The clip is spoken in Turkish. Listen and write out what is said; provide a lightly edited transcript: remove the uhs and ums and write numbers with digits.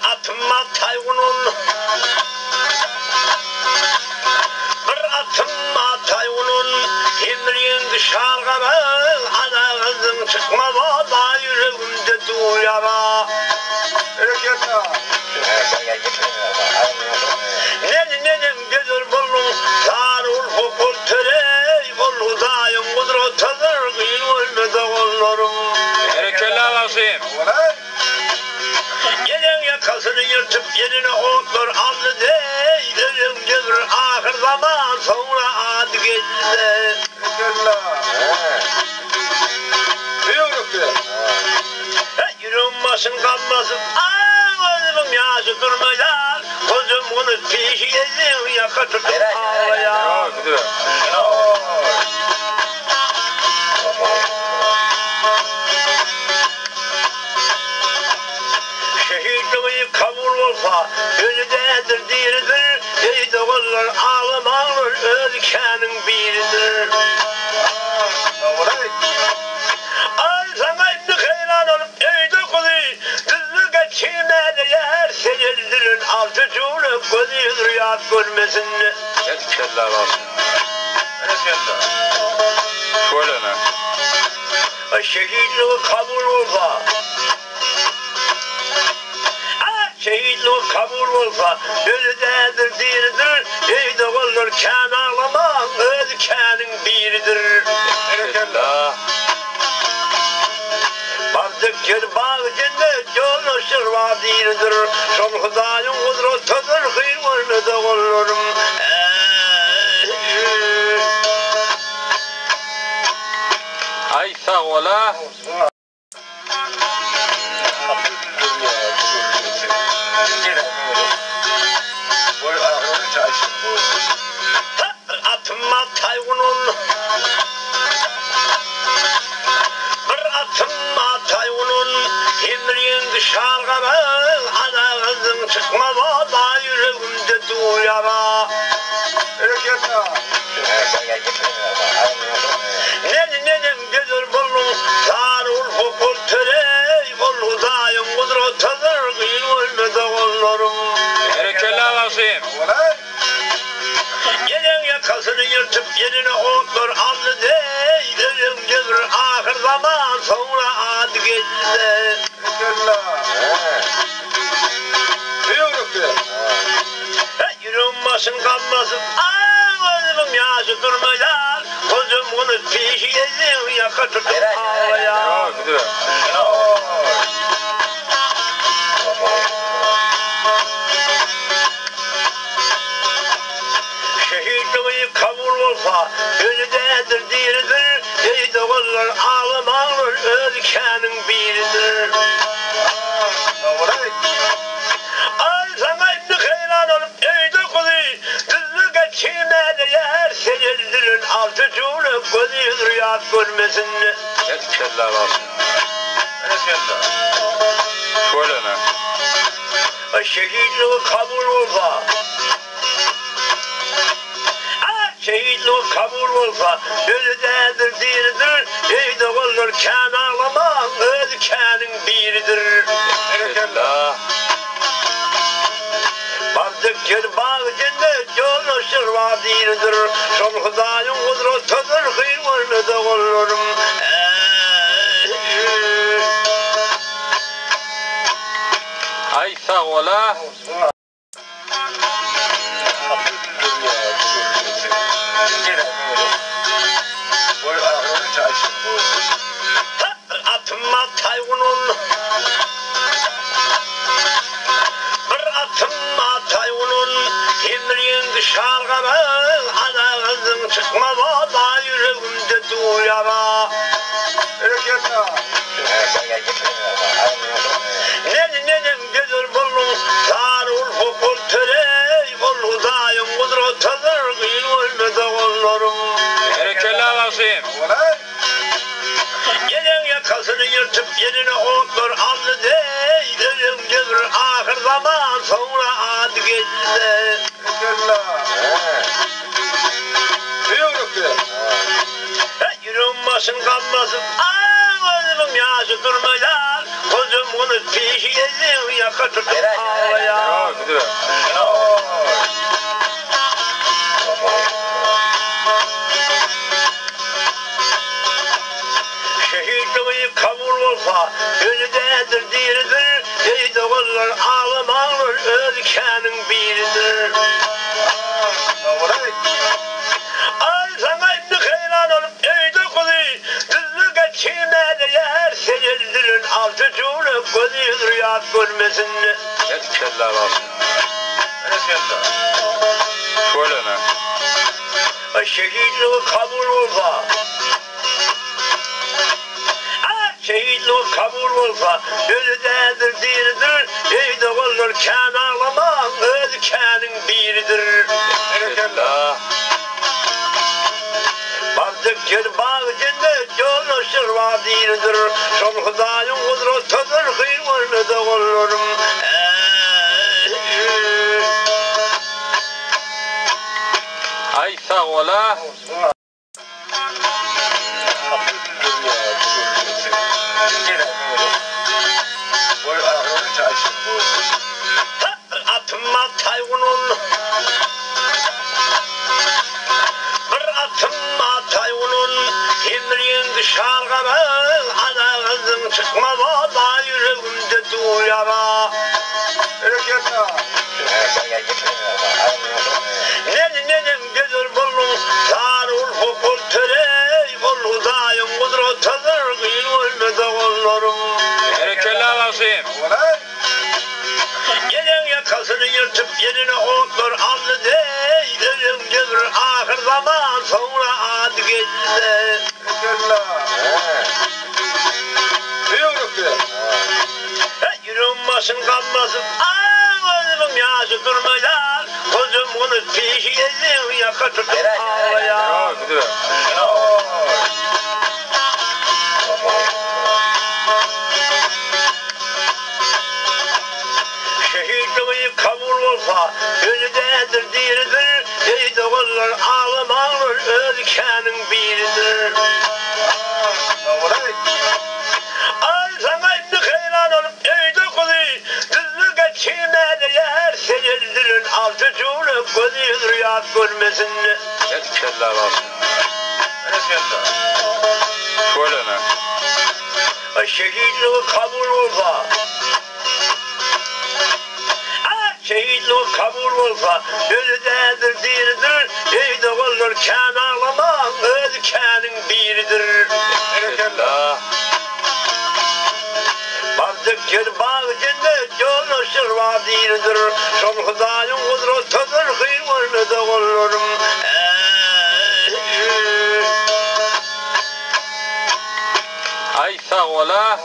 Atma taygunun bir atma taygunun emrin dışarıga anağızın çıkmaz da yüreğimde duyara Nenem gelir buldum sarul fokul terey kolu dayım kudretadır kıyın ölmede kollarım Berekeli ağasıyım. Gelen yakasını yırtıp yerine otlar aldı dey Ölüm gelir ahir zaman sonra adı geldi Yüreğim başın kalmasın Gözümün yaşı durmayar Gözüm bunu peşi ezin yaka tutup ağlayar Şehitliği kabul olsa ölüdedir diridir Ey doğullar ağlamanlar ölkenin biridir Ay sana indi hayran olup ey dokulu Düzlü geçirmedi yer seyirdirin altı çuğunu gözü rüyat görmesin Berekeli ağasıyım. Şöyle ne? Şehitliği kabul olsa Şehitliği kabul olsa ölüdedir diridir Ey doğullar kan ağlaman ölkenin biridir Bazdıkçır bağı cennet yolu şırva diridir Son hıdayın kudretadır kıyın ölmede kollarım Ay sağ ola. Atma taygunun bir atma taygunun emrin dışarıga anağızın çıkmaz da yüreğimde duyara Nenem gelir buldum sarul fokul terey kolu dayım kudretadır kıyın ölmede kollarım Berekeli ağasıyım. Gelen yakasını yırtıp yerine otlar aldı dey Ölüm gelir ahir zaman sonra adı geldi Yüreğim başın kalmasın Gözümün yaşı durmayar Gözüm bunu peşi ezin yaka tutup ağlayar Şehitliği kabul olsa ölüdedir diridir Ey doğullar ağlamanlar ölkenin biridir Ay sana indi hayran olup ey dokulu Düzlü geçirmedi yer seyirdirin altı çuğunu gözü rüyat görmesin Berekeli ağasıyım. Şöyle ne? Şehitliği kabul olsa Şehitliği kabul olsa ölüdedir diridir Ey doğullar kan ağlaman ölkenin biridir Bazdıkçır bağı cennet yolu şırva diridir Son hıdayın kudretadır kıyın ölmede kollarım Ay sağ ola. Atma taygunun bir atma taygunun emrin dışarıga anağızın çıkmaz da yüreğimde duyara Nenem gelir buldum sarul pişiyeli yakıtıp ağlaya. Ya gidiyor. Şehitliği kabul olsa ölüdedir diridir. Ey doğullar ağlamanın ülkenin biridir. Ay sana indi hayran olup ey dokulu düzlü geçirmede yer seyirdirin altıcını gözü rüyat görmesin. Hep keller alsın. Şöyle ne? Ay şehitliği kabul olsa şehitliği kabul olsa ölüdedir diridir. Ey doğullar kan ağlaman ülkenin biridir. Keller. Bazıkır bağcında yolu şırva diridir. Son Hudayın kudretidir kıymanı da olurum. Ay sağ ola. Atma taygunun bir atma taygunun emrin dışargana ana kızım çıkmama da yüreğimde duyara. Nedim gelir bulun sarul fokul törey ol Hudayın kudretidir kıymanı da olurum. Keller alsın. Gelin yakasını yırtıp yerine otlar aldı dey. Ölüm gelir ahir zaman sonra adı geldi. Yürüm başın kalmasın. Gözümün yaşı durmayar. Gözüm bunu pişiyelim yakıtıp ağlaya. Ya gidiyor. Şehitliği kabul olsa ölüdedir diridir. Ey doğullar ağlamanın ülkenin biridir. Ay sana indi hayran olup ey dokulu düzlü geçirmede yer seyirdirin altıcını gözü rüyat görmesin. Hep keller alsın. Şöyle ne? Ay şehitliği kabul olsa şehitliği kabul olsa ölüdedir diridir. Ey doğullar kan ağlaman ülkenin biridir. Keller. Bazıkır bağcında yolu şırva diridir. Son Hudayın kudretidir kıymanı da olurum. Ay sağ ola.